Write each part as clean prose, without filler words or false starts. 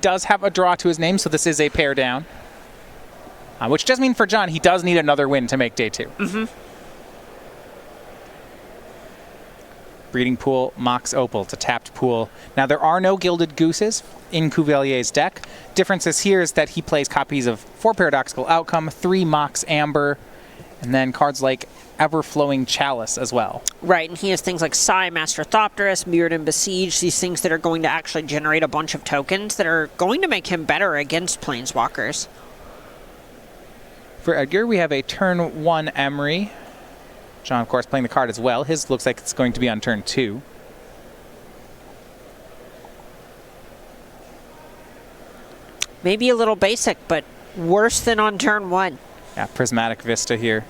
does have a draw to his name, so this is a pair down. Which does mean for John, he does need another win to make day 2. Mm-hmm. Breeding Pool, Mox Opal. It's a tapped pool. Now, there are no Gilded Gooses in Cuvelier's deck. Differences here is that he plays copies of 4 Paradoxical Outcome, 3 Mox Amber, and then cards like Everflowing Chalice as well. Right, and he has things like Psy, Master Thopterus, Mirrored and Besiege, these things that are going to actually generate a bunch of tokens that are going to make him better against Planeswalkers. For Edgar, we have a turn 1 Emery. John, of course, playing the card as well. His looks like it's going to be on turn 2. Maybe a little basic, but worse than on turn 1. Yeah, Prismatic Vista here.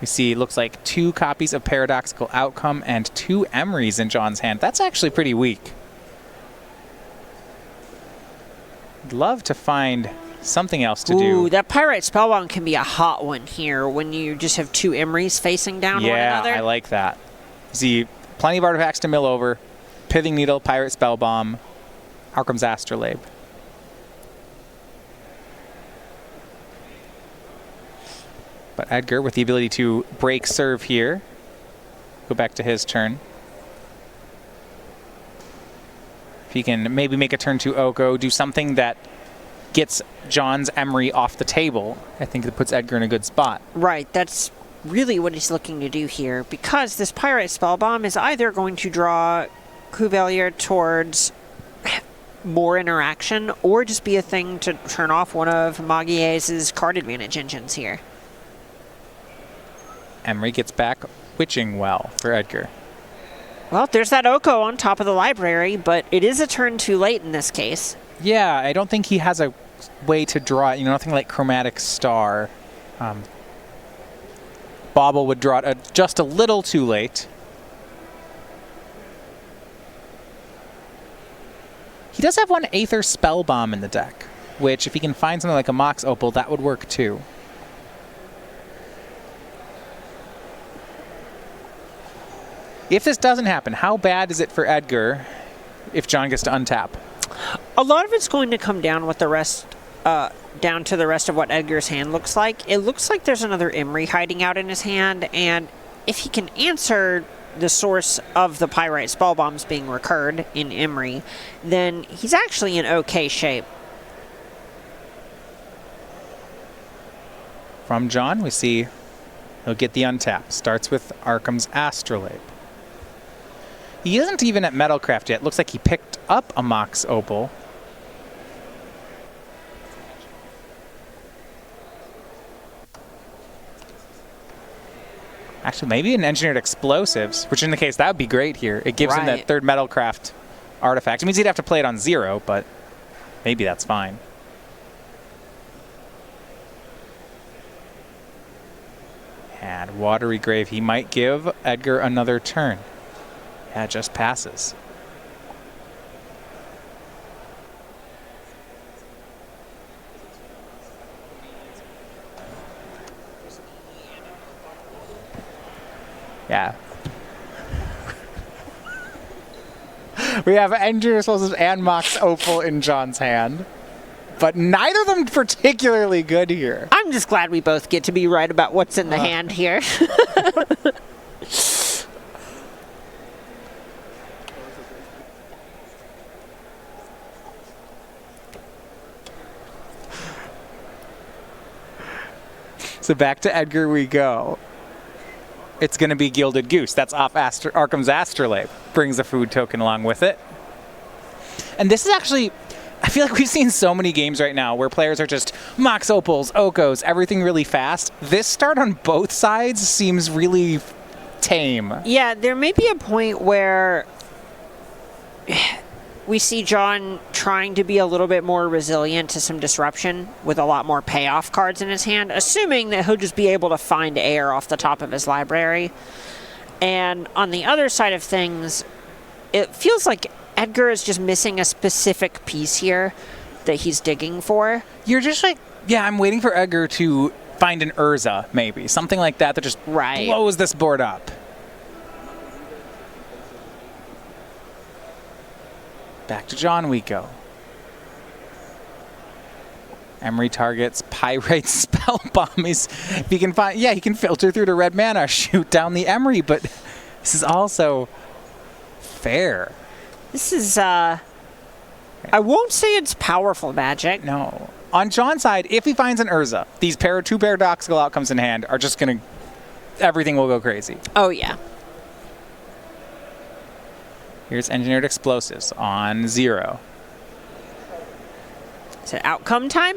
We see, looks like 2 copies of Paradoxical Outcome and 2 Emerys in John's hand. That's actually pretty weak. I'd love to find something else to do. Ooh, that Pyrite Spellbound can be a hot one here when you just have 2 Emerys facing down one another. Yeah, I like that. See, plenty of artifacts to mill over. Pithing Needle, Pirate Spellbomb, Arkham's Astrolabe. But Edgar, with the ability to break serve here, go back to his turn. If he can maybe make a turn to Oko, do something that gets John's Emery off the table, I think it puts Edgar in a good spot. Right, that's really what he's looking to do here, because this Pyrite Spellbomb is either going to draw Cuvelier towards more interaction, or just be a thing to turn off one of Magalhaes' card advantage engines here. Emery gets back Witching Well for Edgar. Well, there's that Oko on top of the library, but it is a turn too late in this case. Yeah, I don't think he has a way to draw it. You know, nothing like Chromatic Star. Bauble would draw it just a little too late. He does have one Aether Spellbomb in the deck, which if he can find something like a Mox Opal, that would work too. If this doesn't happen, how bad is it for Edgar if John gets to untap? A lot of it's going to come down with the rest, down to the rest of what Edgar's hand looks like. It looks like there's another Emery hiding out in his hand, and if he can answer the source of the Pyrite Spellbombs being recurred in Emery, then he's actually in okay shape. From John, we see he'll get the untap. Starts with Arkham's Astrolabe. He isn't even at Metalcraft yet. Looks like he picked up a Mox Opal. Actually, maybe an Engineered Explosives, which in the case, that would be great here. It gives him that 3rd Metalcraft artifact. It means he'd have to play it on 0, but maybe that's fine. And Watery Grave, he might give Edgar another turn. Yeah, it just passes. Yeah. We have Engineered Explosives and Mox Opal in John's hand. But neither of them particularly good here. I'm just glad we both get to be right about what's in the hand here. So back to Edgar we go. It's going to be Gilded Goose. That's off Arkham's Astrolabe. Brings a food token along with it. And this is actually, I feel like we've seen so many games right now where players are just Mox Opals, Okos, everything really fast. This start on both sides seems really tame. Yeah, there may be a point where we see John trying to be a little bit more resilient to some disruption with a lot more payoff cards in his hand, assuming that he'll just be able to find air off the top of his library. And on the other side of things, it feels like Edgar is just missing a specific piece here that he's digging for. You're just like, yeah, I'm waiting for Edgar to find an Urza, maybe. Something like that that just blows this board up. Back to John we go. Emery targets Pyrite Spellbomb. If he can find, yeah, he can filter through to red mana, shoot down the Emery, but this is also fair. This is, I won't say it's powerful magic. No. On John's side, if he finds an Urza, these two paradoxical outcomes in hand are just going to, everything will go crazy. Oh, yeah. Here's Engineered Explosives on 0. Is it outcome time?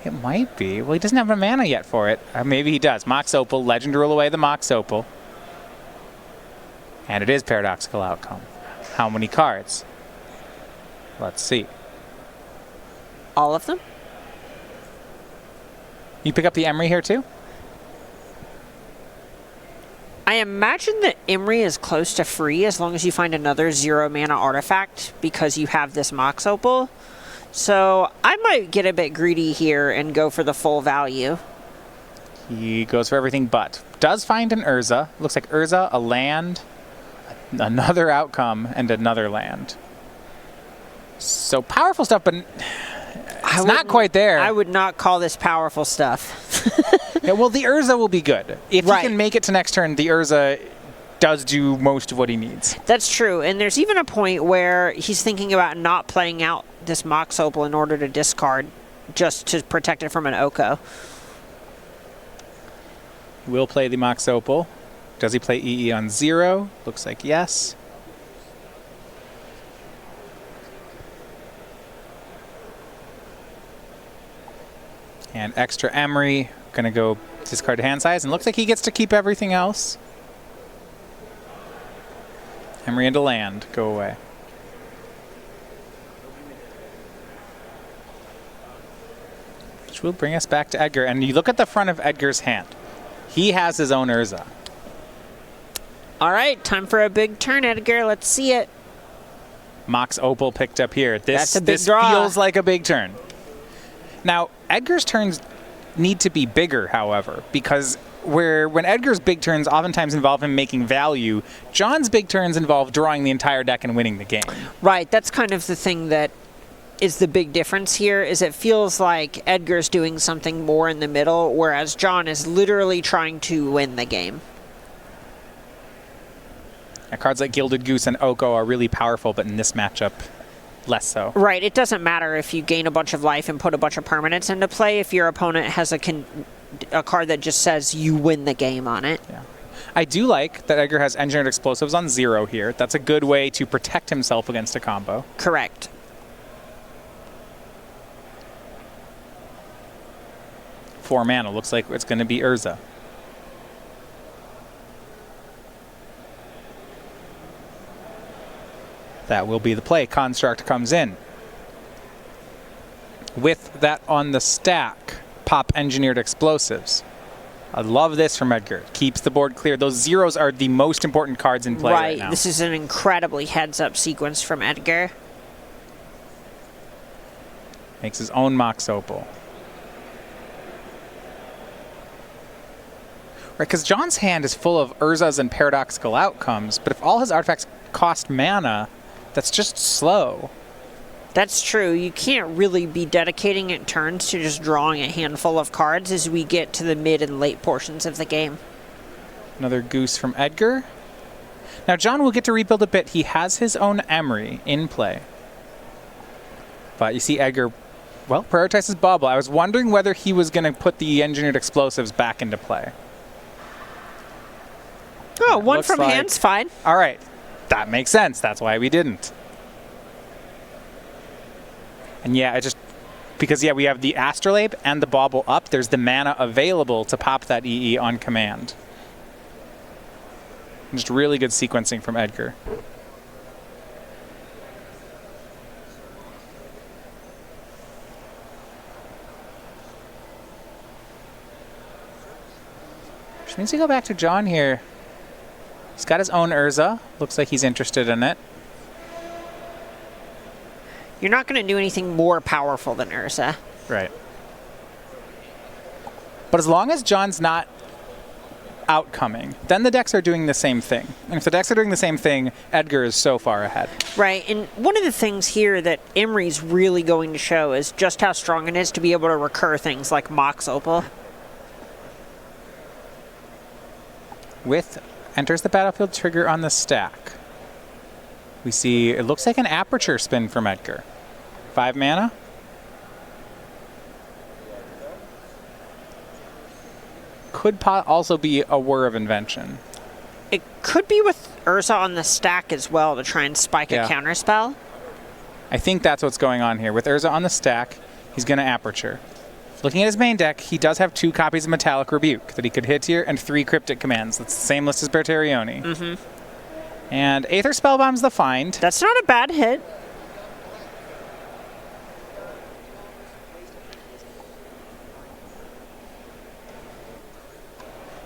It might be. Well, he doesn't have a mana yet for it. Maybe he does. Mox Opal, Legend to rule away the Mox Opal. And it is paradoxical outcome. How many cards? Let's see. All of them? You pick up the Emery here too? I imagine that Emery is close to free as long as you find another 0 mana artifact because you have this Mox Opal. So I might get a bit greedy here and go for the full value. He goes for everything but. Does find an Urza. Looks like Urza, a land, another outcome, and another land. So powerful stuff, but it's not quite there. I would not call this powerful stuff. Yeah, well, the Urza will be good. If he can make it to next turn, the Urza does do most of what he needs. That's true. And there's even a point where he's thinking about not playing out this Mox Opal in order to discard just to protect it from an Oko. He will play the Mox Opal. Does he play EE on 0? Looks like yes. And extra Emery, gonna go discard hand size, and looks like he gets to keep everything else. Emery into land, go away. Which will bring us back to Edgar, and you look at the front of Edgar's hand. He has his own Urza. All right, time for a big turn, Edgar. Let's see it. Mox Opal picked up here. That's a big this draw. Feels like a big turn. Now, Edgar's turns need to be bigger, however, because when Edgar's big turns oftentimes involve him making value, John's big turns involve drawing the entire deck and winning the game. Right, that's kind of the thing that is the big difference here, is it feels like Edgar's doing something more in the middle, whereas John is literally trying to win the game. And cards like Gilded Goose and Oko are really powerful, but in this matchup, less so. Right, it doesn't matter if you gain a bunch of life and put a bunch of permanents into play if your opponent has a card that just says you win the game on it. Yeah. I do like that Edgar has Engineered Explosives on 0 here. That's a good way to protect himself against a combo. Correct. Four mana, looks like it's going to be Urza. That will be the play. Construct comes in. With that on the stack, pop Engineered Explosives. I love this from Edgar. Keeps the board clear. Those zeros are the most important cards in play right now. This is an incredibly heads-up sequence from Edgar. Makes his own Mox Opal. Right, because John's hand is full of Urzas and paradoxical outcomes, but if all his artifacts cost mana, that's just slow. That's true. You can't really be dedicating it turns to just drawing a handful of cards as we get to the mid and late portions of the game. Another Goose from Edgar. Now John will get to rebuild a bit. He has his own Emery in play. But you see Edgar, well, prioritizes Bauble. I was wondering whether he was going to put the Engineered Explosives back into play. Oh, one from hand's fine. All right. That makes sense. That's why we didn't. And yeah, because we have the Astrolabe and the Bauble up. There's the mana available to pop that EE on command. Just really good sequencing from Edgar. Which means we go back to John here. He's got his own Urza. Looks like he's interested in it. You're not going to do anything more powerful than Urza. Right. But as long as John's not outcoming. Then the decks are doing the same thing. And if the decks are doing the same thing, Edgar is so far ahead. Right, and one of the things here that Imri's really going to show is just how strong it is to be able to recur things like Mox Opal. With enters the battlefield trigger on the stack. We see, it looks like an Aperture spin from Edgar. 5 mana. Could also be a Whir of Invention. It could be with Urza on the stack as well to try and spike a counterspell. I think that's what's going on here. With Urza on the stack, he's going to Aperture. Looking at his main deck, he does have 2 copies of Metallic Rebuke that he could hit here and 3 Cryptic Commands. That's the same list as Berterioni. Mm-hmm. And Aether Spellbomb's the find. That's not a bad hit.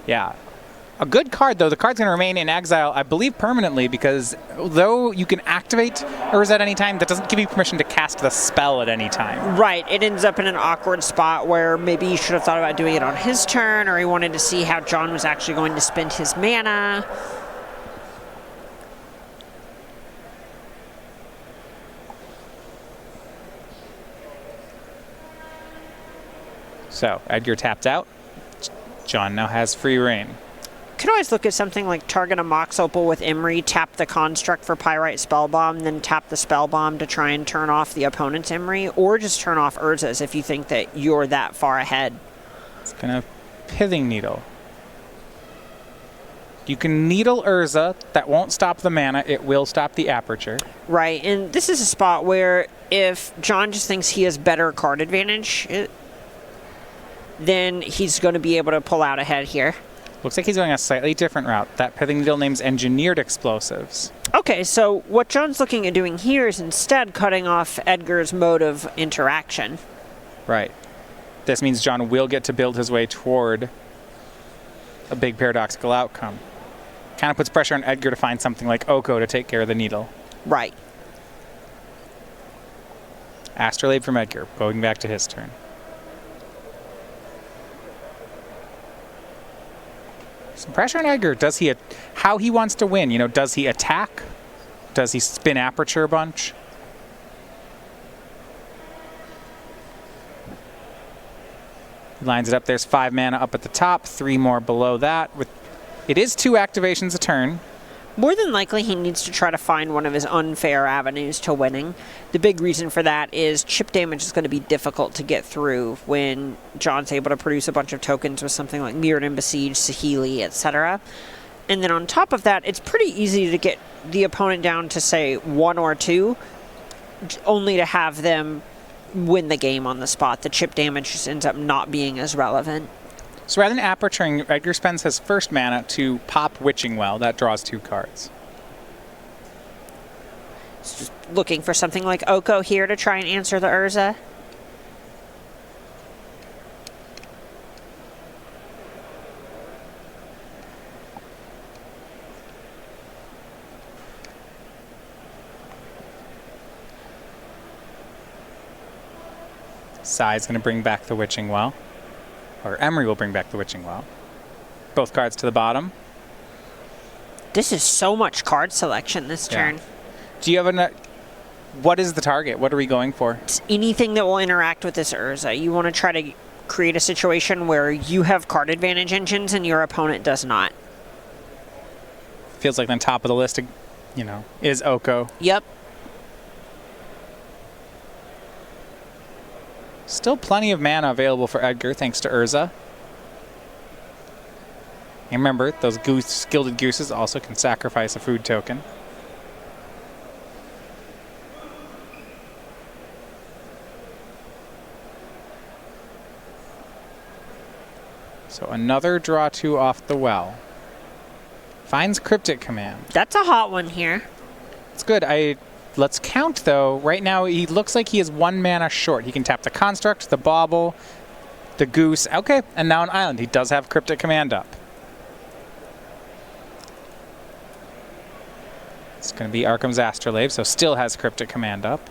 Yeah. A good card, though. The card's going to remain in exile, I believe, permanently, because though you can activate Urza at any time, that doesn't give you permission to cast the spell at any time. Right. It ends up in an awkward spot where maybe he should have thought about doing it on his turn, or he wanted to see how John was actually going to spend his mana. So, Edgar tapped out. John now has free reign. Could always look at something like target a Mox Opal with Imri, tap the Construct for Pyrite Spellbomb, then tap the Spellbomb to try and turn off the opponent's Imri, or just turn off Urza's if you think that you're that far ahead. It's going to Pithing Needle. You can Needle Urza. That won't stop the mana. It will stop the Aperture. Right, and this is a spot where if John just thinks he has better card advantage, then he's going to be able to pull out ahead here. Looks like he's going a slightly different route. That Pithing Needle name's Engineered Explosives. Okay, so what John's looking at doing here is instead cutting off Edgar's mode of interaction. Right. This means John will get to build his way toward a big paradoxical outcome. Kind of puts pressure on Edgar to find something like Oko to take care of the needle. Right. Astrolabe from Edgar, going back to his turn. Some pressure on Edgar. Does he, how he wants to win? You know, does he attack? Does he spin Aperture a bunch? He lines it up. There's 5 mana up at the top, 3 more below that. It is 2 activations a turn. More than likely, he needs to try to find one of his unfair avenues to winning. The big reason for that is chip damage is going to be difficult to get through when John's able to produce a bunch of tokens with something like Mirrodin Besiege, Saheeli, etc. And then on top of that, it's pretty easy to get the opponent down to, say, 1 or 2, only to have them win the game on the spot. The chip damage just ends up not being as relevant. So rather than Aperturing, Edgar spends his first mana to pop Witching Well. That draws 2 cards. Just looking for something like Oko here to try and answer the Urza. Sai's going to bring back the Witching Well. Or Emry will bring back the Witching Well. Both cards to the bottom. This is so much card selection this turn. Do you have what is the target? What are we going for? It's anything that will interact with this Urza. You want to try to create a situation where you have card advantage engines and your opponent does not. Feels like on top of the list, you know, is Oko. Yep. Still plenty of mana available for Edgar, thanks to Urza. And remember, those Gilded Gooses also can sacrifice a food token. So another draw 2 off the well. Finds Cryptic Command. That's a hot one here. It's good. Let's count, though. Right now, he looks like he is 1 mana short. He can tap the Construct, the Bauble, the Goose. Okay, and now an Island. He does have Cryptic Command up. It's going to be Arkham's Astrolabe, so still has Cryptic Command up.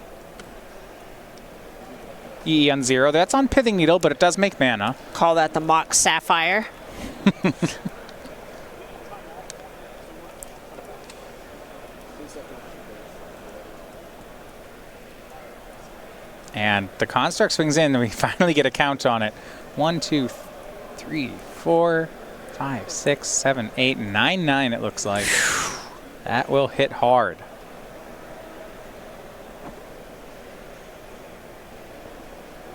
EE on 0. That's on Pithing Needle, but it does make mana. Call that the Mox Sapphire. And the construct swings in, and we finally get a count on it. 1, 2, 3, 4, 5, 6, 7, 8, 9, 9, it looks like. That will hit hard.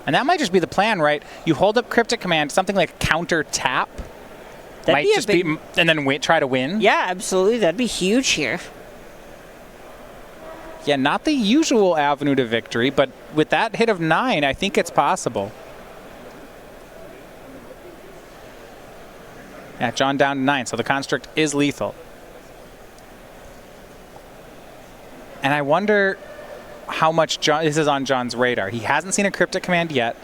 And that might just be the plan, right? You hold up Cryptic Command, something like counter tap. That'd might be just be, and then try to win. Yeah, absolutely. That'd be huge here. Yeah, not the usual avenue to victory, but with that hit of 9, I think it's possible. Yeah, John down to 9, so the construct is lethal. And I wonder how much this is on John's radar. He hasn't seen a Cryptic Command yet.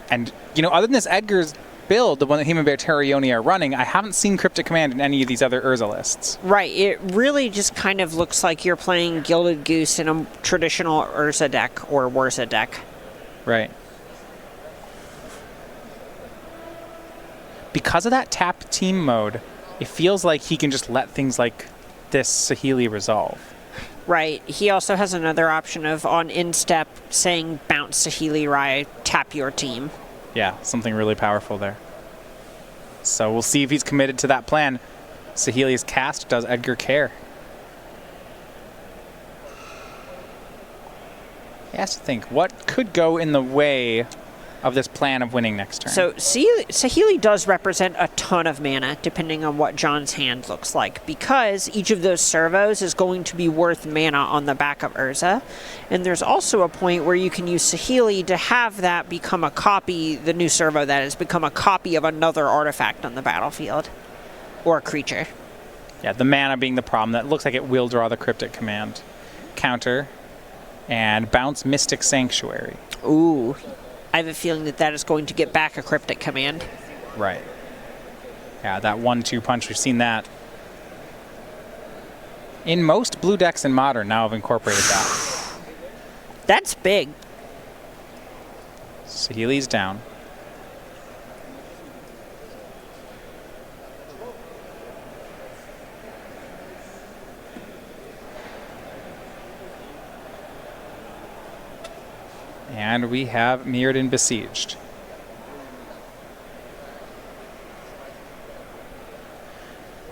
And, you know, other than this Edgar's build, the one that him and Bertarioni are running, I haven't seen Cryptic Command in any of these other Urza lists. Right. It really just kind of looks like you're playing Gilded Goose in a traditional Urza deck or Wurza deck. Right. Because of that tap team mode, it feels like he can just let things like this Saheeli resolve. Right. He also has another option of on instep saying bounce Saheeli Rai, tap your team. Yeah, something really powerful there. So we'll see if he's committed to that plan. Saheeli's cast, does Edgar care? He has to think, what could go in the way of this plan of winning next turn? So Saheeli does represent a ton of mana, depending on what John's hand looks like, because each of those servos is going to be worth mana on the back of Urza. And there's also a point where you can use Saheeli to have that become a copy, the new servo that has become a copy of another artifact on the battlefield, or a creature. Yeah, the mana being the problem. That looks like it will draw the Cryptic Command. Counter, and bounce Mystic Sanctuary. Ooh. I have a feeling that that is going to get back a Cryptic Command. Right. Yeah, that 1-2 punch, we've seen that. In most blue decks in Modern now have incorporated that. That's big. Saheeli's down. And we have Mirrodin Besieged.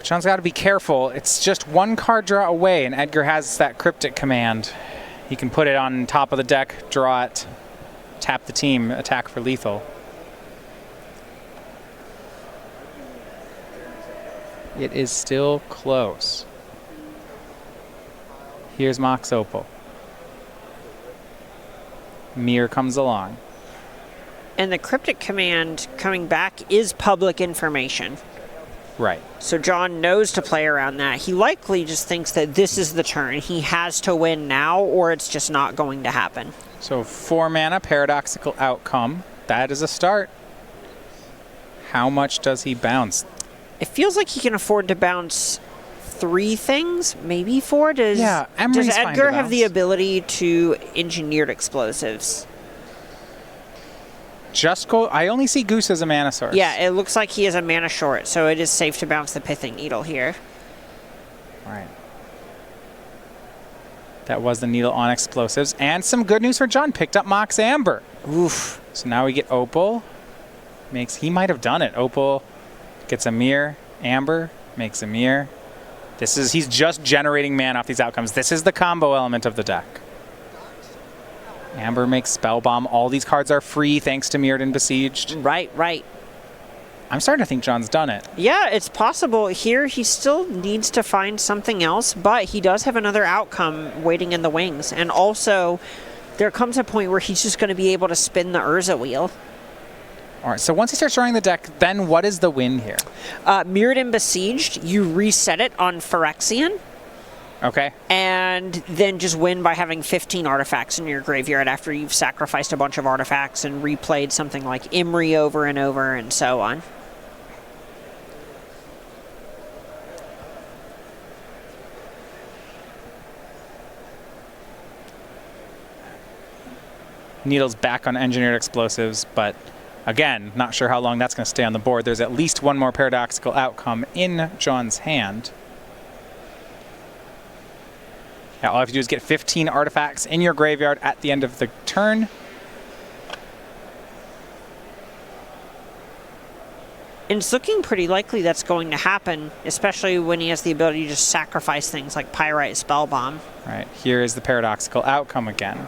John's got to be careful. It's just one card draw away, and Edgar has that Cryptic Command. He can put it on top of the deck, draw it, tap the team, attack for lethal. It is still close. Here's Mox Opal. Mir comes along. And the Cryptic Command coming back is public information. Right. So John knows to play around that. He likely just thinks that this is the turn. He has to win now, or it's just not going to happen. So 4 mana, Paradoxical Outcome. That is a start. How much does he bounce? It feels like he can afford to bounce 3 things, maybe 4. Does Emery's fine Edgar to have the bounce. ability to engineered explosives? Just go. I only see Goose as a mana source. Yeah, it looks like he is a mana short, so it is safe to bounce the Pithing Needle here. Right. That was the needle on explosives. And some good news for John. Picked up Mox Amber. Oof. So now we get Opal. He might have done it. Opal gets a Mir. Amber makes a Mir. He's just generating mana off these outcomes. This is the combo element of the deck. Amber makes Spellbomb. All these cards are free thanks to Mirrodin Besieged. Right. I'm starting to think John's done it. Yeah, it's possible. Here, he still needs to find something else, but he does have another outcome waiting in the wings. And also, there comes a point where he's just going to be able to spin the Urza wheel. All right, so once he starts drawing the deck, then what is the win here? Mirrodin Besieged, you reset it on Phyrexian. Okay. And then just win by having 15 artifacts in your graveyard after you've sacrificed a bunch of artifacts and replayed something like Imri over and over and so on. Needle's back on engineered explosives, but again, not sure how long that's going to stay on the board. There's at least one more Paradoxical Outcome in John's hand. Yeah, all you have to do is get 15 artifacts in your graveyard at the end of the turn. And it's looking pretty likely that's going to happen, especially when he has the ability to just sacrifice things like Pyrite Spellbomb. All right, here is the paradoxical outcome again.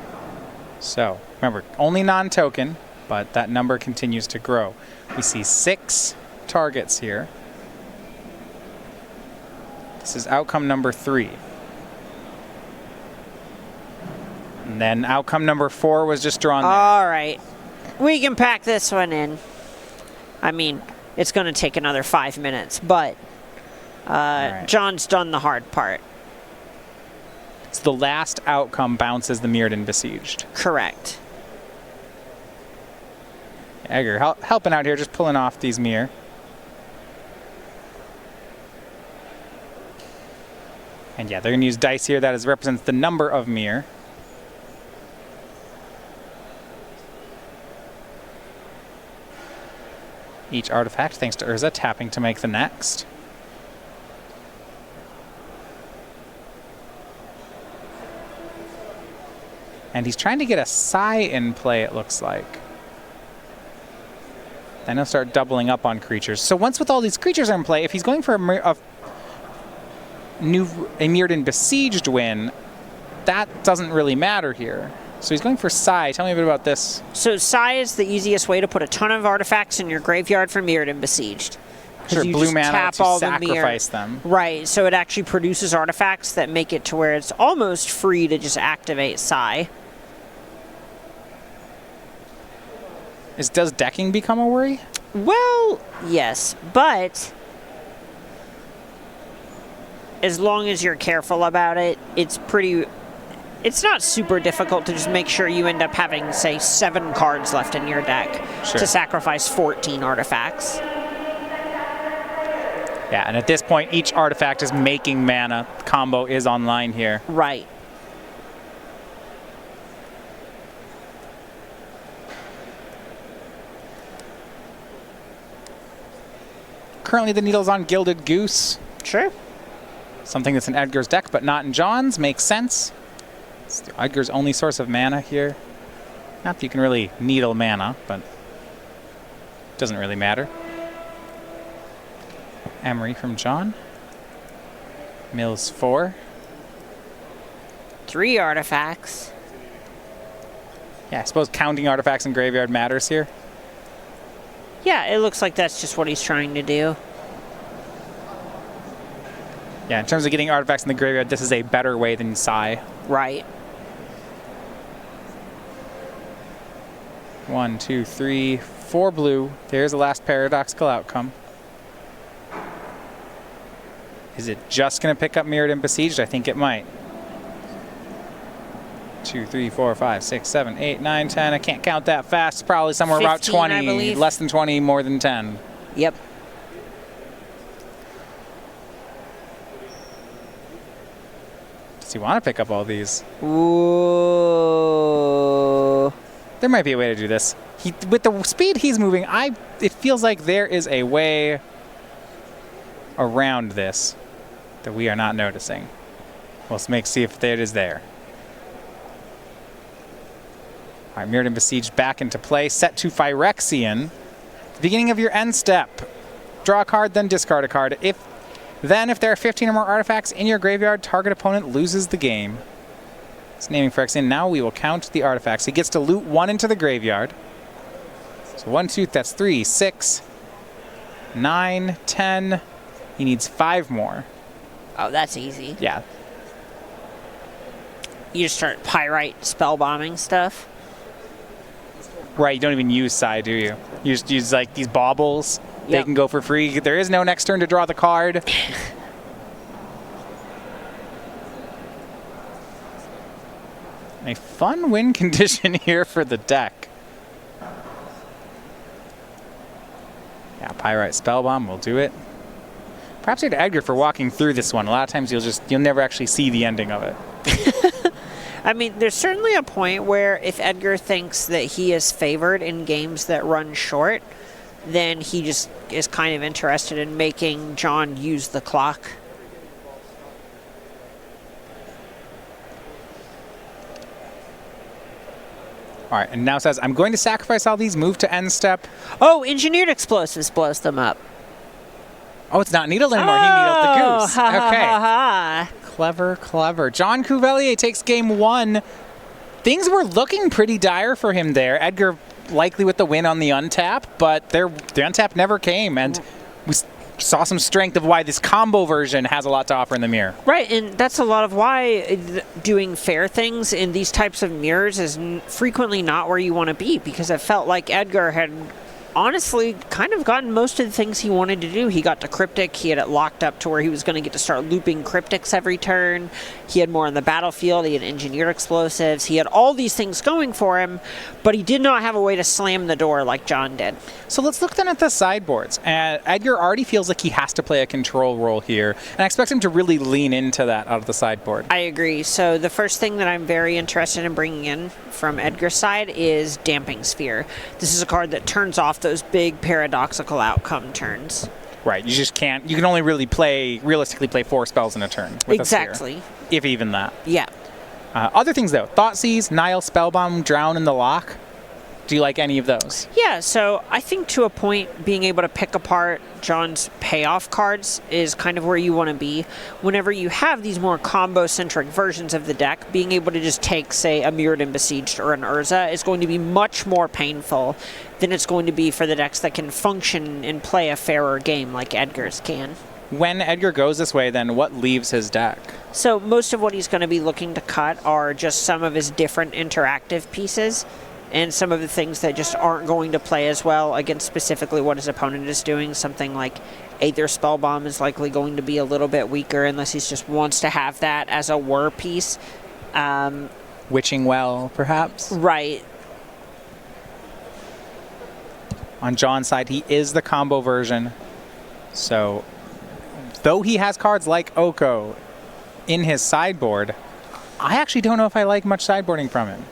So, remember, only non-token, but that number continues to grow. We see 6 targets here. This is outcome number 3. And then outcome number 4 was just drawn there. All right. We can pack this one in. I mean, it's going to take another 5 minutes, but right. John's done the hard part. So the last outcome bounces the Mirrored and Besieged. Correct. Edgar helping out here, just pulling off these mirror. And yeah, they're going to use dice here. That represents the number of mirror. Each artifact, thanks to Urza, tapping to make the next. And he's trying to get a Psy in play, it looks like. Then he'll start doubling up on creatures. So once with all these creatures in play, if he's going for a Mirrored and Besieged win, that doesn't really matter here. So he's going for Psy. Tell me a bit about this. So Psy is the easiest way to put a ton of artifacts in your graveyard for Mirrored and Besieged. Sure, you blue just mana tap to all sacrifice them. Right, so it actually produces artifacts that make it to where it's almost free to just activate Psy. Does decking become a worry? Well, yes, but as long as you're careful about it, it's not super difficult to just make sure you end up having, say, 7 cards left in your deck to sacrifice 14 artifacts. Yeah, and at this point, each artifact is making mana. Combo is online here. Right. Currently, the needle's on Gilded Goose. Sure. Something that's in Edgar's deck, but not in John's. Makes sense. It's Edgar's only source of mana here. Not that you can really needle mana, but it doesn't really matter. Emery from John. Mills 4. 3 artifacts. Yeah, I suppose counting artifacts in graveyard matters here. Yeah, it looks like that's just what he's trying to do. Yeah, in terms of getting artifacts in the graveyard, this is a better way than Psy. Right. 1, 2, 3, 4 blue. There's the last paradoxical outcome. Is it just going to pick up Mirrored and Besieged? I think it might. 2, 3, 4, 5, 6, 7, 8, 9, 10. I can't count that fast. It's probably somewhere 15, about 20. I believe. Less than 20, more than 10. Yep. Does he want to pick up all these? Ooh. There might be a way to do this. With the speed he's moving, it feels like there is a way around this that we are not noticing. We'll see if it is there. All right, Mirrored and Besieged back into play. Set to Phyrexian. Beginning of your end step. Draw a card, then discard a card. If there are 15 or more artifacts in your graveyard, target opponent loses the game. It's naming Phyrexian. Now we will count the artifacts. He gets to loot 1 into the graveyard. So 1, 2, that's 3, 6, 9, 10. He needs 5 more. Oh, that's easy. Yeah. You just start Pyrite spellbombing stuff. Right, you don't even use Psy, do you? You just use like these baubles. Yep. They can go for free. There is no next turn to draw the card. A fun win condition here for the deck. Yeah, Pyrite Spellbomb will do it. Perhaps to Edgar for walking through this one. A lot of times you'll never actually see the ending of it. I mean, there's certainly a point where if Edgar thinks that he is favored in games that run short, then he just is kind of interested in making John use the clock. All right, and now says, I'm going to sacrifice all these, move to end step. Oh, engineered explosives blows them up. Oh, it's not needled anymore. He needled the goose. Ha, ha, Okay. ha, ha. Clever, clever. John Cuvelier takes game 1. Things were looking pretty dire for him there. Edgar likely with the win on the untap, but the untap never came, and we saw some strength of why this combo version has a lot to offer in the mirror. Right, and that's a lot of why doing fair things in these types of mirrors is frequently not where you want to be, because it felt like Edgar had honestly kind of gotten most of the things he wanted to do. He got to Cryptic, he had it locked up to where he was going to get to start looping Cryptics every turn. He had more on the battlefield, he had engineered explosives, he had all these things going for him, but he did not have a way to slam the door like John did. So let's look then at the sideboards. Edgar already feels like he has to play a control role here, and I expect him to really lean into that out of the sideboard. I agree. So the first thing that I'm very interested in bringing in from Edgar's side is Damping Sphere. This is a card that turns off those big paradoxical outcome turns. Right, you just can't, you can only really realistically play 4 spells in a turn with Exactly. a sphere, if even that. Yeah. Other things though, Thoughtseize, Nile, Spellbomb, Drown in the Lock. Do you like any of those? Yeah, so I think to a point, being able to pick apart John's payoff cards is kind of where you want to be. Whenever you have these more combo-centric versions of the deck, being able to just take, say, a Mirrored and Besieged or an Urza is going to be much more painful than it's going to be for the decks that can function and play a fairer game like Edgar's can. When Edgar goes this way, then what leaves his deck? So most of what he's going to be looking to cut are just some of his different interactive pieces, and some of the things that just aren't going to play as well against specifically what his opponent is doing. Something like Aether Spellbomb is likely going to be a little bit weaker unless he just wants to have that as a whir piece. Witching Well, perhaps? Right. On John's side, he is the combo version. So, though he has cards like Oko in his sideboard, I actually don't know if I like much sideboarding from him.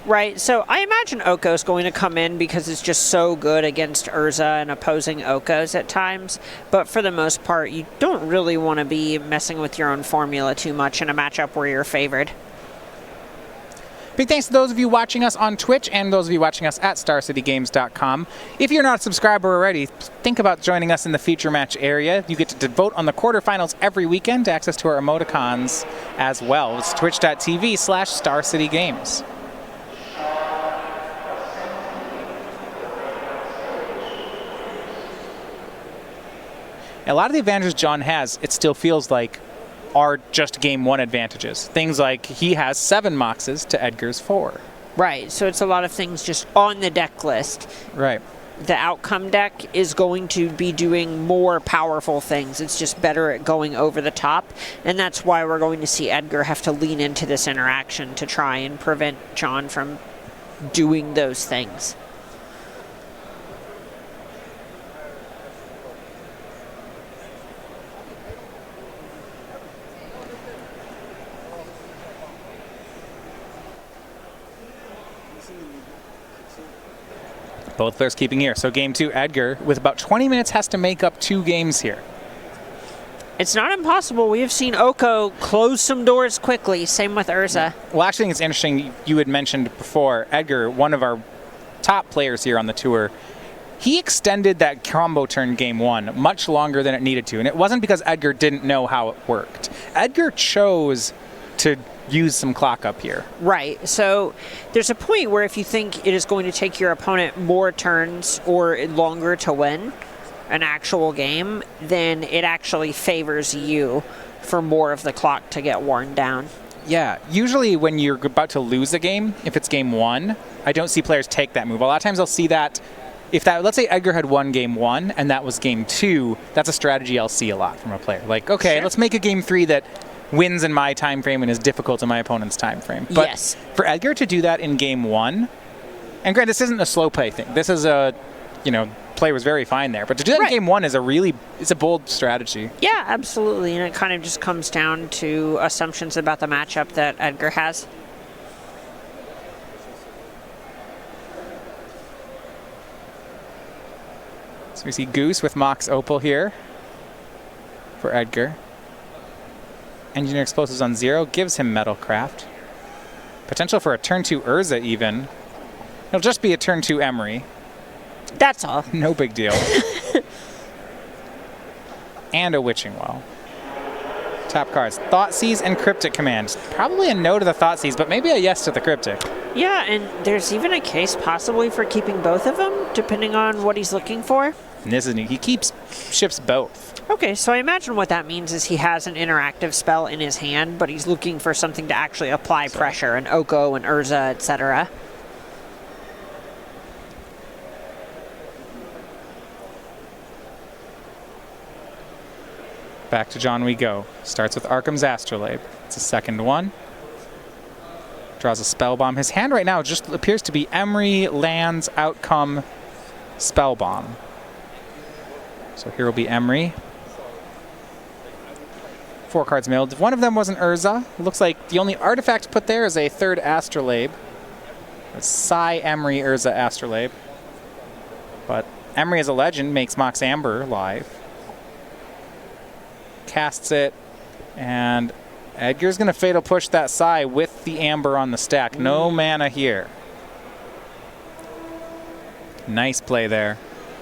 Right, so I imagine Oko's going to come in because it's just so good against Urza and opposing Okos at times, but for the most part, you don't really want to be messing with your own formula too much in a matchup where you're favored. Big thanks to those of you watching us on Twitch and those of you watching us at StarCityGames.com. If you're not a subscriber already, think about joining us in the feature match area. You get to vote on the quarterfinals every weekend to access to our emoticons as well. It's twitch.tv/StarCityGames. A lot of the advantages John has, it still feels like, are just game 1 advantages. Things like he has 7 Moxes to Edgar's 4. Right, so it's a lot of things just on the deck list. Right. The outcome deck is going to be doing more powerful things. It's just better at going over the top, and that's why we're going to see Edgar have to lean into this interaction to try and prevent John from doing those things. Both players keeping here. So game 2, Edgar, with about 20 minutes, has to make up 2 games here. It's not impossible. We have seen Oko close some doors quickly. Same with Urza. Well, actually, I think it's interesting. You had mentioned before, Edgar, one of our top players here on the tour, he extended that combo turn game 1 much longer than it needed to. And it wasn't because Edgar didn't know how it worked. Edgar chose to use some clock up here. Right. So there's a point where if you think it is going to take your opponent more turns or longer to win an actual game, then it actually favors you for more of the clock to get worn down. Yeah, usually when you're about to lose a game, if it's game 1, I don't see players take that move. A lot of times I'll see that if that, let's say Edgar had won game 1 and that was game 2, that's a strategy I'll see a lot from a player. Like, okay, Sure. Let's make a game 3 that wins in my time frame and is difficult in my opponent's time frame. But yes. For Edgar to do that in game 1, and granted, this isn't a slow play thing. This is a, play was very fine there. But to do that Right. in game 1 is it's a bold strategy. Yeah, absolutely. And it kind of just comes down to assumptions about the matchup that Edgar has. So we see Goose with Mox Opal here for Edgar. Engineer Explosives on 0 gives him Metalcraft. Potential for a turn 2 Urza even. It'll just be a turn 2 Emery. That's all. No big deal. And a Witching Well. Top cards. Thoughtseize and Cryptic Command. Probably a no to the Thoughtseize, but maybe a yes to the Cryptic. Yeah, and there's even a case possibly for keeping both of them, depending on what he's looking for. And this is neat. He ships both. Okay, so I imagine what that means is he has an interactive spell in his hand, but he's looking for something to actually apply pressure, an Oko, an Urza, etc. Back to John we go. Starts with Arkham's Astrolabe. It's a second one. Draws a Spellbomb. His hand right now just appears to be Emery, lands, outcome, Spellbomb. So here will be Emery. 4 cards milled. One of them was an Urza. It looks like the only artifact put there is a third Astrolabe. It's Psy Emery Urza Astrolabe. But Emery as a legend makes Mox Amber live. Casts it, and Edgar's going to Fatal Push that Psy with the Amber on the stack. No mana here. Nice play there.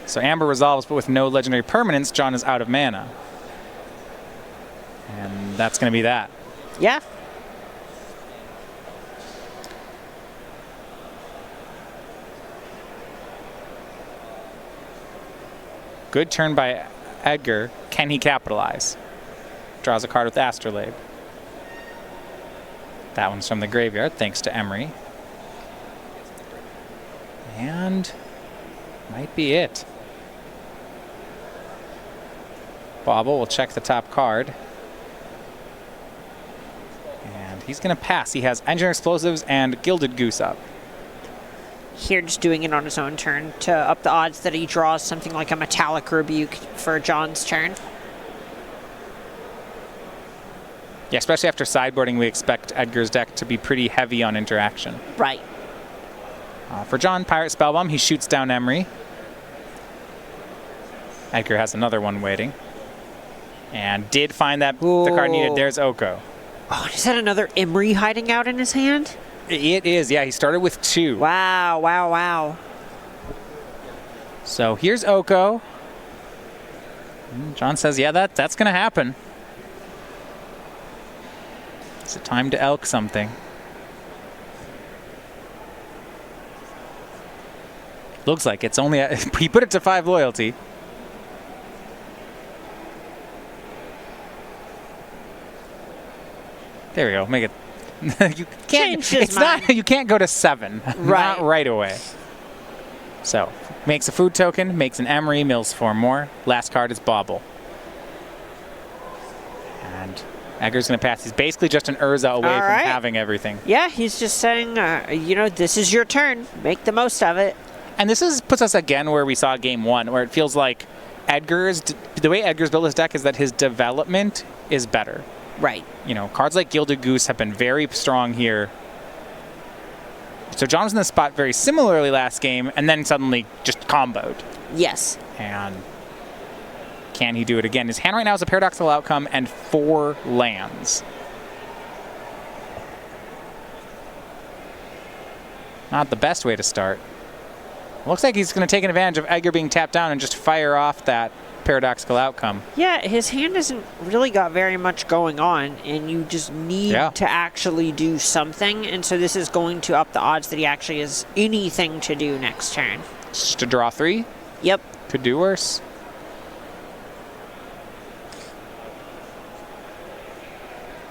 So Amber resolves, but with no legendary permanence, John is out of mana. And that's going to be that. Yeah. Good turn by Edgar. Can he capitalize? Draws a card with Astrolabe. That one's from the graveyard, thanks to Emery. And might be it. Bobble will check the top card. And he's going to pass. He has Engineer Explosives and Gilded Goose up. Here just doing it on his own turn to up the odds that he draws something like a Metallic Rebuke for John's turn. Yeah, especially after sideboarding, we expect Edgar's deck to be pretty heavy on interaction. Right. For John, Pirate Spellbomb, he shoots down Emery. Edgar has another one waiting. And did find that the card needed. There's Oko. Oh, is that another Emery hiding out in his hand? It is, yeah. He started with 2. Wow, wow, wow. So here's Oko. John says, yeah, that's going to happen. It's time to elk something. Looks like it's only he put it to 5 loyalty. There we go. Make it. You can't. Changed his mind. You can't go to 7. Right. Not right away. So makes a food token. Makes an Emery. Mills 4 more. Last card is Bobble. And Edgar's going to pass. He's basically just an Urza away from having everything. Yeah, he's just saying, this is your turn. Make the most of it. And this puts us again where we saw game 1, where it feels like the way Edgar's built his deck is that his development is better. Right. Cards like Gilded Goose have been very strong here. So John was in the spot very similarly last game, and then suddenly just comboed. Yes. And can he do it again? His hand right now is a Paradoxical Outcome and 4 lands. Not the best way to start. Looks like he's going to take advantage of Edgar being tapped down and just fire off that Paradoxical Outcome. Yeah, his hand hasn't really got very much going on, and you just need to actually do something, and so this is going to up the odds that he actually has anything to do next turn. Just to draw 3? Yep. Could do worse.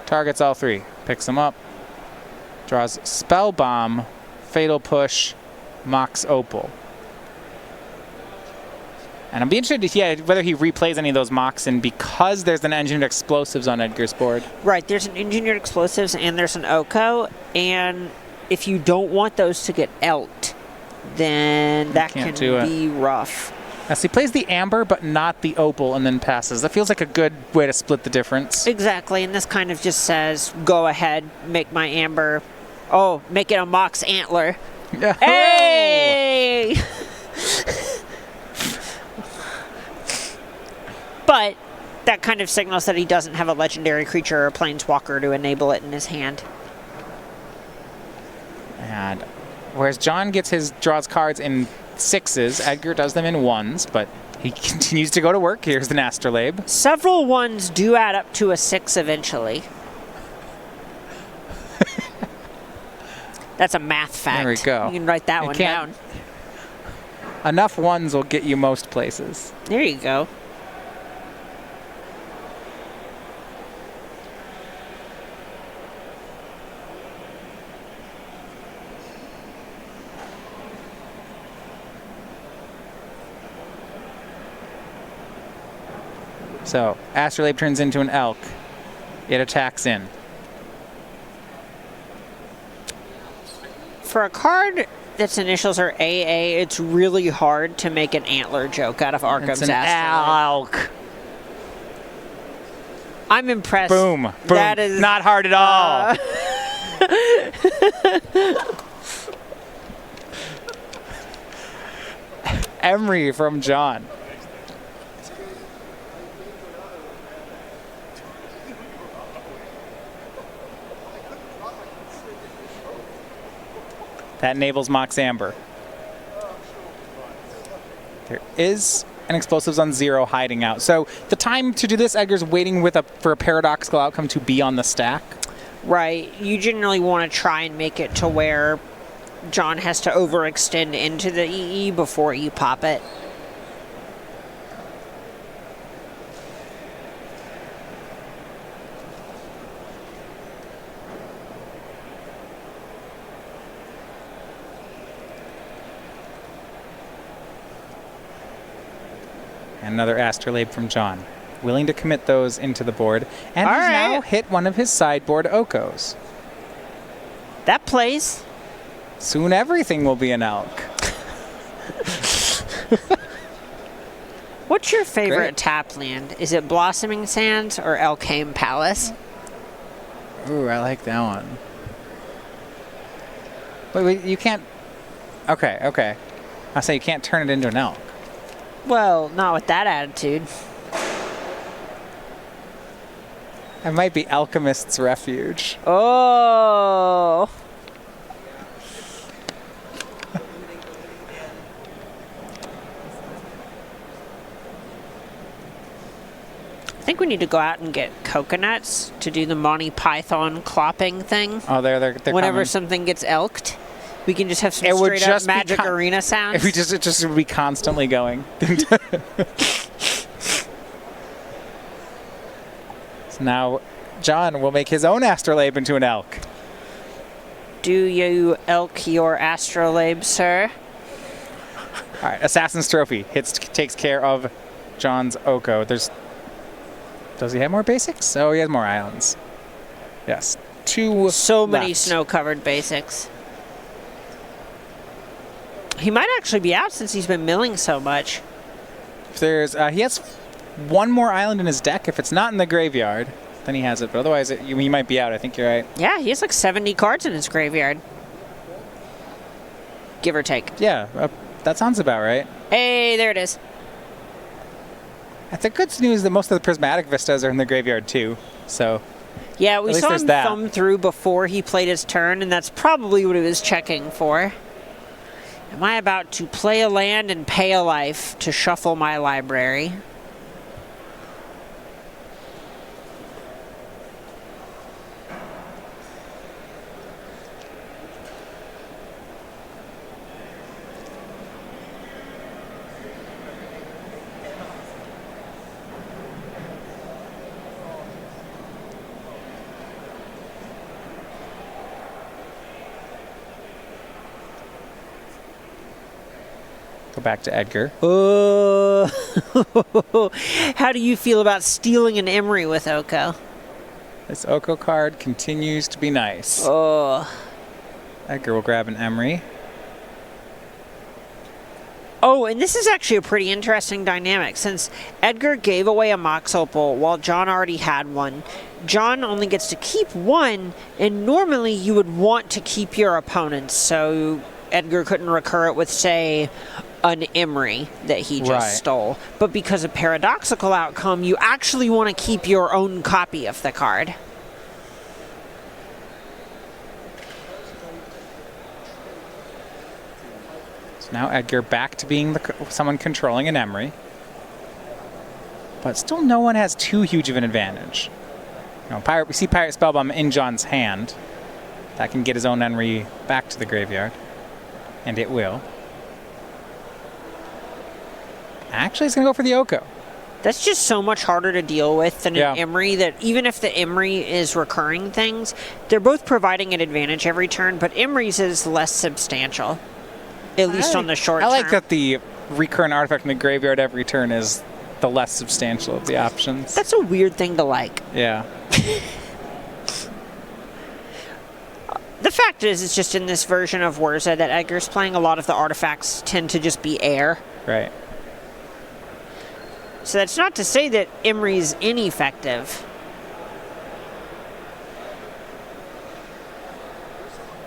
Targets all 3. Picks them up. Draws Spellbomb, Fatal Push, Mox Opal. And I'll be interested to hear whether he replays any of those Mox in because there's an Engineered Explosives on Edgar's board. Right, there's an Engineered Explosives and there's an Oko, and if you don't want those to get elked, then that can be rough. Yes, he plays the Amber but not the Opal and then passes. That feels like a good way to split the difference. Exactly, and this kind of just says, go ahead, make my Amber, make it a Mox Antler. Yeah. Hey! But that kind of signals that he doesn't have a legendary creature or planeswalker to enable it in his hand. And Whereas John draws cards in 6s, Edgar does them in 1s, but he continues to go to work. Here's the Astrolabe. Several 1s do add up to a 6 eventually. That's a math fact. There we go. You can write that one down. Enough 1s will get you most places. There you go. So, Astrolabe turns into an elk. It attacks in. For a card that's initials are AA, it's really hard to make an antler joke out of Arkham's It's an Astrolabe. elk. I'm impressed. Boom. Boom. That is not hard at all. Emery from John. That enables Mox Amber. There is an explosives on 0 hiding out. So the time to do this, Edgar's waiting for a paradoxical outcome to be on the stack. Right. You generally want to try and make it to where John has to overextend into the EE before you pop it. Another Astrolabe from John. Willing to commit those into the board. And All he's right. now hit one of his sideboard Okos. That plays. Soon everything will be an elk. What's your favorite Great. tap land? Is it Blossoming Sands or Elkheim Palace? Ooh, I like that one. Wait, you can't... Okay. I say you can't turn it into an elk. Well, not with that attitude. It might be Alchemist's Refuge. Oh. I think we need to go out and get coconuts to do the Monty Python clopping thing. Oh, they're Whenever coming. something gets elked, we can just have some It would straight up just be Magic Arena sounds. It just would be constantly going. So now, John will make his own Astrolabe into an elk. Do you elk your Astrolabe, sir? All right, Assassin's Trophy takes care of John's Oko. Does he have more basics? Oh, he has more islands. Yes, 2 So many left. snow-covered basics. He might actually be out since he's been milling so much. He has 1 more island in his deck. If it's not in the graveyard, then he has it. But otherwise, he might be out. I think you're right. Yeah, he has like 70 cards in his graveyard. Give or take. Yeah, that sounds about right. Hey, there it is. The good news is that most of the Prismatic Vistas are in the graveyard too. So Yeah, we At least saw there's him that. thumb through before he played his turn, and that's probably what he was checking for. Am I about to play a land and pay a life to shuffle my library? go back to Edgar. How do you feel about stealing an Emery with Oko? This Oko card continues to be nice. Oh. Edgar will grab an Emery. Oh, and this is actually a pretty interesting dynamic. Since Edgar gave away a Mox Opal while John already had one, John only gets to keep one, and normally you would want to keep your opponent's, so Edgar couldn't recur it with, say, an Emery that he just Right. stole. But because of paradoxical outcome, you actually want to keep your own copy of the card. Now Edgar back to being someone controlling an Emery. But still no one has too huge of an advantage. We see Pirate Spellbomb in John's hand. That can get his own Emery back to the graveyard. And it will. Actually, it's going to go for the Oko. That's just so much harder to deal with than an Emery, that even if the Emery is recurring things, they're both providing an advantage every turn, but Emery's is less substantial, at least on the short term. I like that the recurrent artifact in the graveyard every turn is the less substantial of the options. That's a weird thing to like. Yeah. The fact is, it's just in this version of Wurza that Edgar's playing, a lot of the artifacts tend to just be air. Right. So that's not to say that Emery's ineffective.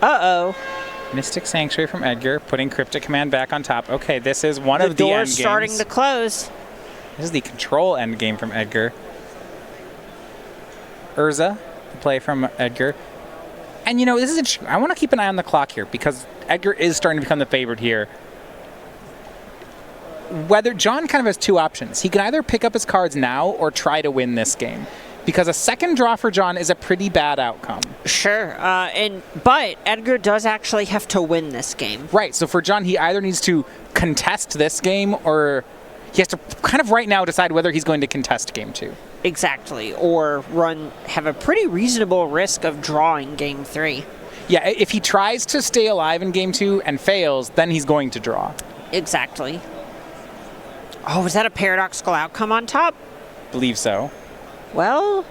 Uh-oh. Mystic Sanctuary from Edgar, putting Cryptic Command back on top. Okay, this is one of the end games. The door's starting to close. This is the control end game from Edgar. Urza, the play from Edgar. And this is interesting. I want to keep an eye on the clock here because Edgar is starting to become the favorite here. Whether John kind of has two options. He can either pick up his cards now or try to win this game. Because a second draw for John is a pretty bad outcome. Sure, but Edgar does actually have to win this game. Right, so for John, he either needs to contest this game or he has to kind of right now decide whether he's going to contest game 2. Exactly, or have a pretty reasonable risk of drawing game 3. Yeah, if he tries to stay alive in game 2 and fails, then he's going to draw. Exactly. Oh, is that a paradoxical outcome on top? Believe so. Well,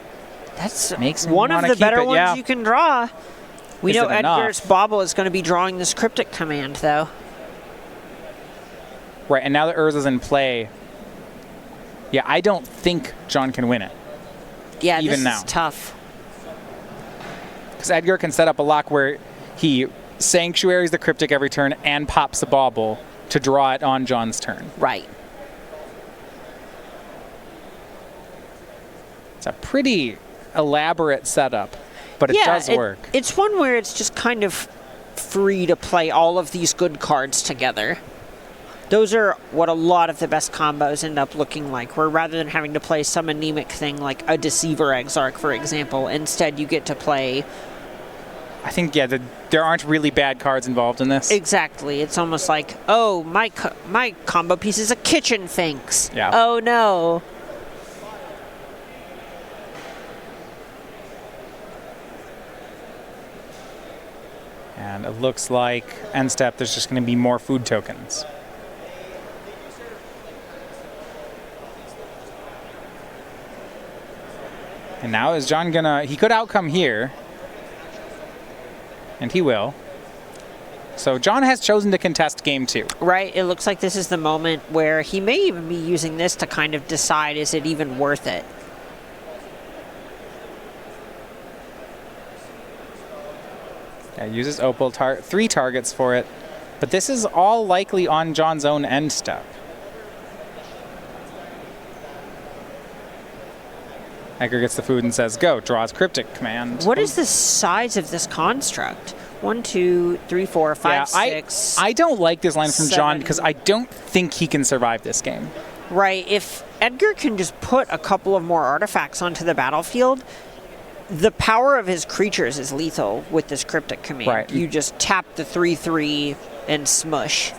that's Makes one of the better ones you can draw. We know Edgar's Bauble is going to be drawing this Cryptic Command, though. Right, and now that Urza's in play, yeah, I don't think John can win it. Yeah, even this now. Is tough. Because Edgar can set up a lock where he sanctuaries the Cryptic every turn and pops the Bauble to draw it on John's turn. Right. It's a pretty elaborate setup, but it does work. It's one where it's just kind of free to play all of these good cards together. Those are what a lot of the best combos end up looking like, where rather than having to play some anemic thing like a Deceiver Exarch, for example, instead you get to play... I think, there aren't really bad cards involved in this. Exactly. It's almost like, oh, my combo piece is a Kitchen Finks. Yeah. Oh, no. And it looks like end step, there's just going to be more food tokens. And now is John he could outcome here. And he will. So John has chosen to contest game 2. Right. It looks like this is the moment where he may even be using this to kind of decide, is it even worth it? Yeah, uses Opal, 3 targets for it. But this is all likely on John's own end step. Edgar gets the food and says, go, draws Cryptic Command. What is the size of this construct? 1, 2, 3, 4, 5, 6. I don't like this line from 7. John because I don't think he can survive this game. Right. If Edgar can just put a couple of more artifacts onto the battlefield, the power of his creatures is lethal with this Cryptic Command. Right. You just tap the 3/3 and smush.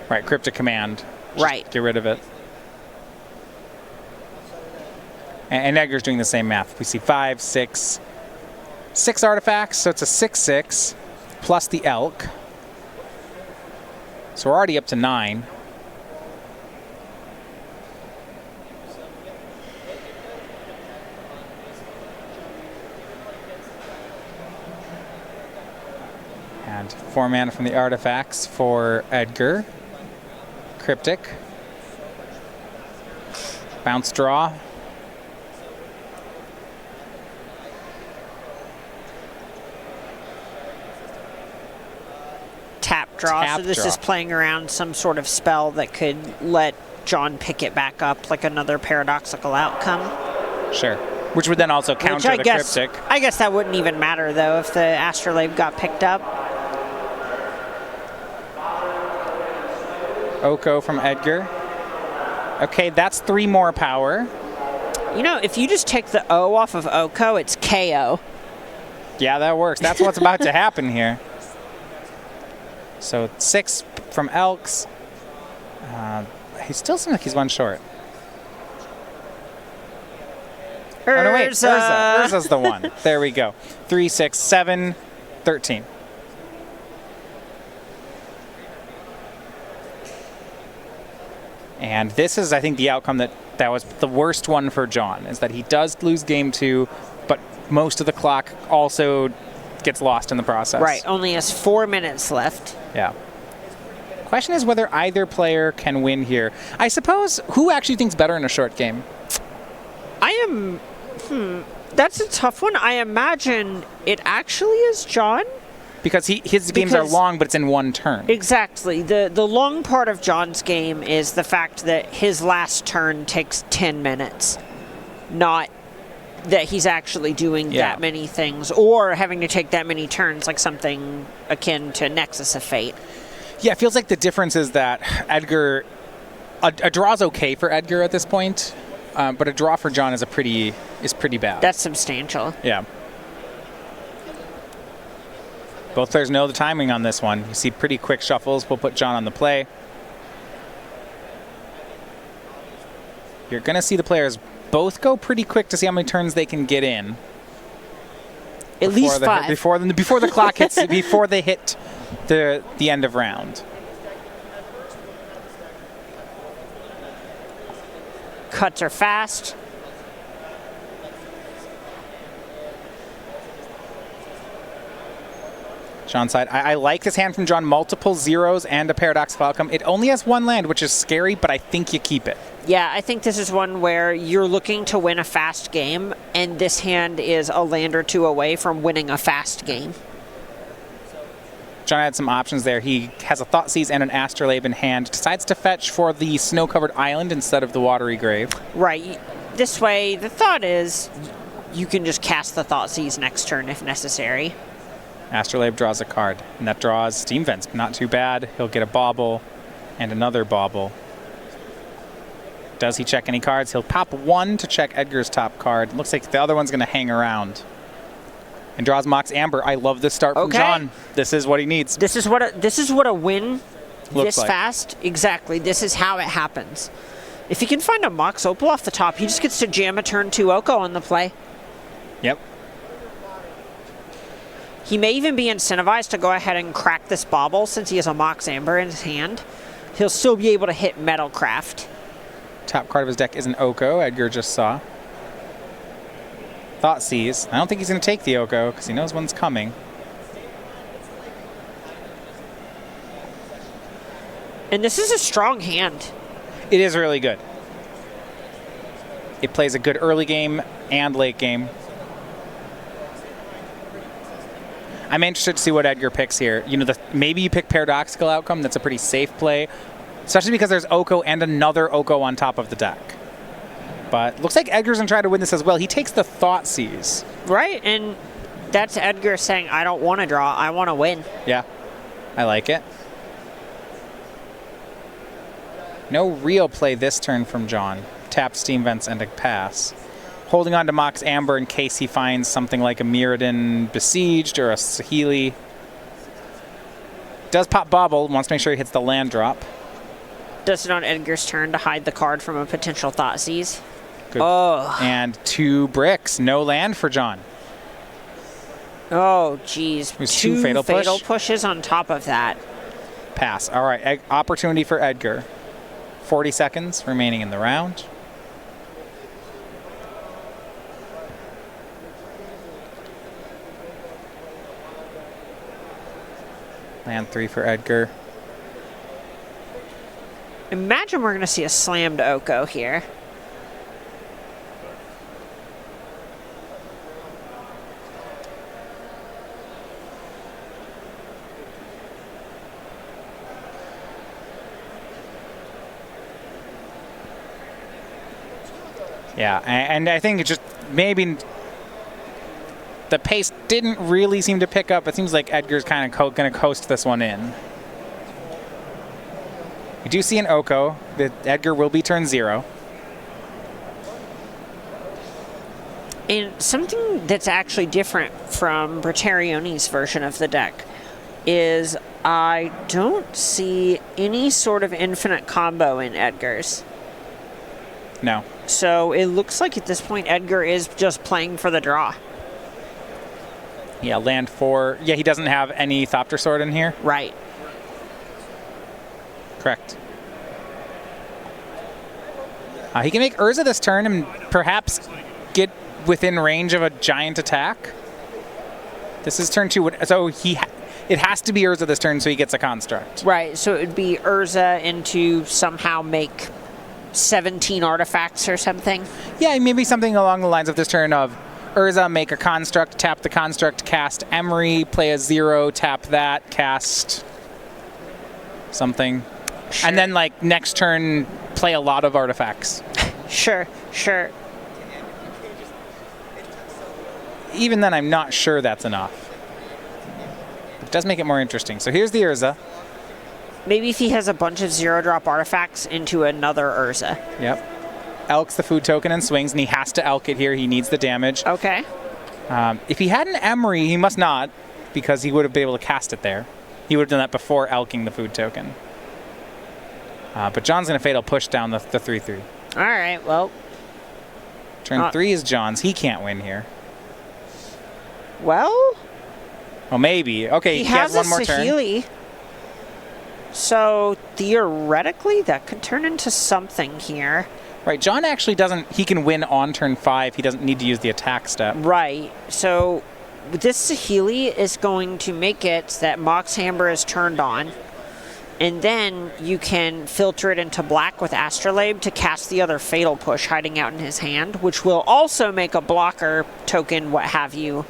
Right, Cryptic Command. Right. Get rid of it. And Edgar's doing the same math. We see 5, 6 artifacts, so it's a 6/6 plus the Elk. So we're already up to 9. And 4 mana from the artifacts for Edgar. Cryptic. Bounce draw. Tap draw. So this is playing around some sort of spell that could let John pick it back up, like another paradoxical outcome. Sure. Which would then also counter the Cryptic. I guess that wouldn't even matter, though, if the Astrolabe got picked up. Oko from Edgar. Okay, that's 3 more power. You know, if you just take the O off of Oko, it's KO. Yeah, that works. That's what's about to happen here. So 6 from Elks. He still seems like he's 1 short. Urza. Oh, no, wait. Urza's the 1. There we go. 3, 6, 7, 13. And this is, I think, the outcome that was the worst one for John, is that he does lose game 2, but most of the clock also gets lost in the process. Right, only has 4 minutes left. Yeah. Question is whether either player can win here. I suppose, who actually thinks better in a short game? That's a tough one. I imagine it actually is John. Because his games are long, but it's in 1 turn. Exactly. The long part of John's game is the fact that his last turn takes 10 minutes, not that he's actually doing that many things or having to take that many turns, like something akin to Nexus of Fate. Yeah, it feels like the difference is that Edgar, a draw's okay for Edgar at this point, but a draw for John is pretty bad. That's substantial. Yeah. Both players know the timing on this one. You see pretty quick shuffles. We'll put John on the play. You're going to see the players both go pretty quick to see how many turns they can get in. At least 5. Before the clock hits, before they hit the end of round. Cuts are fast. John's side. I like this hand from John. Multiple zeros and a paradoxical outcome. It only has 1 land, which is scary, but I think you keep it. Yeah, I think this is one where you're looking to win a fast game, and this hand is a land or 2 away from winning a fast game. John had some options there. He has a Thoughtseize and an Astrolabe in hand. Decides to fetch for the snow-covered island instead of the watery grave. Right. This way, the thought is you can just cast the Thoughtseize next turn if necessary. Astrolabe draws a card, and that draws Steam Vents. Not too bad. He'll get a bauble and another bauble. Does he check any cards? He'll pop 1 to check Edgar's top card. Looks like the other one's going to hang around. And draws Mox Amber. I love this start from John. This is what he needs. This is what a win Looks this like. fast. Exactly. This is how it happens. If he can find a Mox Opal off the top, he just gets to jam a turn 2 Oko on the play. Yep. He may even be incentivized to go ahead and crack this bauble since he has a Mox Amber in his hand. He'll still be able to hit Metalcraft. Top card of his deck is an Oko, Edgar just saw. Thoughtseize. I don't think he's going to take the Oko because he knows one's coming. And this is a strong hand. It is really good. It plays a good early game and late game. I'm interested to see what Edgar picks here. You know, maybe you pick Paradoxical Outcome. That's a pretty safe play, especially because there's Oko and another Oko on top of the deck. But looks like Edgar's going to try to win this as well. He takes the Thoughtseize. Right, and that's Edgar saying, I don't want to draw, I want to win. Yeah, I like it. No real play this turn from John. Tap Steam Vents and a pass. Holding on to Mox Amber in case he finds something like a Mirrodin Besieged or a Saheeli. Does pop Bauble, wants to make sure he hits the land drop. Does it on Edgar's turn to hide the card from a potential Thoughtseize. Good. Oh. And 2 bricks, no land for John. Oh, geez. Was 2 fatal pushes on top of that. Pass. All right, opportunity for Edgar. 40 seconds remaining in the round. Land 3 for Edgar. Imagine we're going to see a slammed Oko here. Yeah, and I think it just maybe the pace didn't really seem to pick up. It seems like Edgar's kind of going to coast this one in. We do see an Oko. The Edgar will be turn 0. And something that's actually different from Britarione's version of the deck is I don't see any sort of infinite combo in Edgar's. No. So it looks like at this point Edgar is just playing for the draw. Yeah, land 4. Yeah, he doesn't have any Thopter Sword in here. Right. Correct. He can make Urza this turn and perhaps get within range of a giant attack. This is turn 2, so it has to be Urza this turn so he gets a construct. Right, so it would be Urza into somehow make 17 artifacts or something. Yeah, maybe something along the lines of this turn of Urza, make a construct, tap the construct, cast Emery, play a 0, tap that, cast something. Sure. And then, like, next turn, play a lot of artifacts. Sure. Even then, I'm not sure that's enough. It does make it more interesting. So here's the Urza. Maybe if he has a bunch of 0-drop artifacts into another Urza. Yep. Elks the food token and swings, and he has to elk it here. He needs the damage. Okay. If he had an Emery, he must not, because he would have been able to cast it there. He would have done that before elking the food token. But John's going to Fatal Push down the 3/3. All right, well. Turn 3 is John's. He can't win here. Well. Well, maybe. Okay, he has one more turn. Saheeli. So theoretically, that could turn into something here. Right, John actually doesn't, he can win on turn 5. He doesn't need to use the attack step. Right, so this Saheeli is going to make it that Mox Hammer is turned on, and then you can filter it into black with Astrolabe to cast the other Fatal Push hiding out in his hand, which will also make a blocker token, what have you.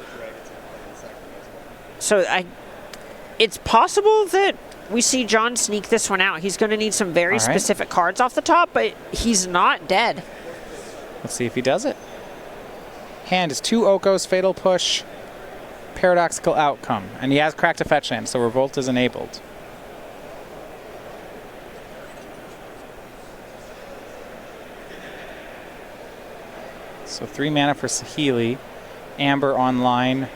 So it's possible that we see John sneak this one out. He's going to need some very specific cards off the top, but he's not dead. Let's see if he does it. Hand is 2 Okos, Fatal Push, Paradoxical Outcome. And he has Cracked a Fetch Land, so Revolt is enabled. So 3 mana for Saheeli. Amber online.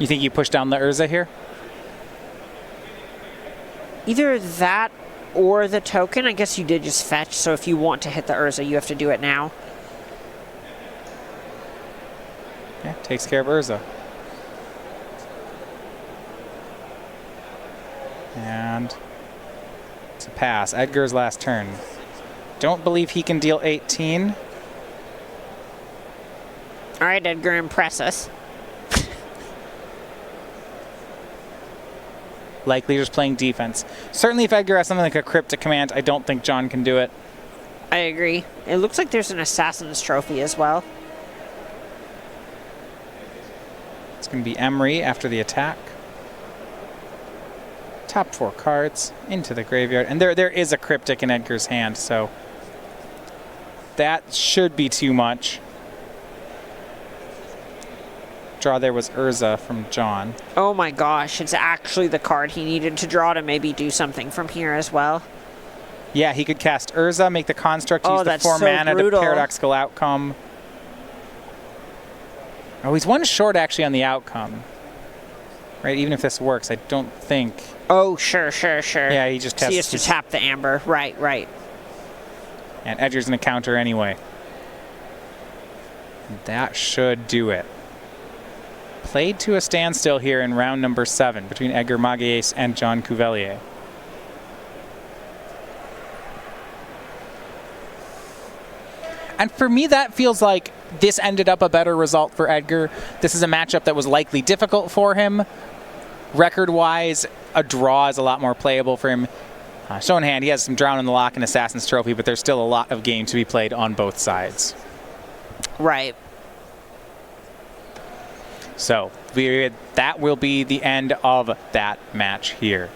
You think you push down the Urza here? Either that or the token. I guess you did just fetch, so if you want to hit the Urza, you have to do it now. Yeah, takes care of Urza. And it's a pass. Edgar's last turn. Don't believe he can deal 18. All right, Edgar, impress us. Likely just playing defense. Certainly if Edgar has something like a Cryptic Command, I don't think John can do it. I agree. It looks like there's an Assassin's Trophy as well. It's going to be Emery after the attack. Top 4 cards into the graveyard. And there is a Cryptic in Edgar's hand, so that should be too much. Draw there was Urza from John. Oh my gosh, it's actually the card he needed to draw to maybe do something from here as well. Yeah, he could cast Urza, make the construct, use the that's 4 so mana brutal. to Paradoxical Outcome. Oh, he's 1 short actually on the outcome. Right, even if this works, I don't think. Oh, sure. Yeah, he just So has he has to tap the Amber. Right. And Edgar's going to counter anyway. That should do it. Played to a standstill here in round number 7 between Edgar Magalhaes and John Cuvelier. And for me, that feels like this ended up a better result for Edgar. This is a matchup that was likely difficult for him. Record-wise, a draw is a lot more playable for him. Show in hand, he has some Drown in the Lock and Assassin's Trophy, but there's still a lot of game to be played on both sides. Right. So that will be the end of that match here.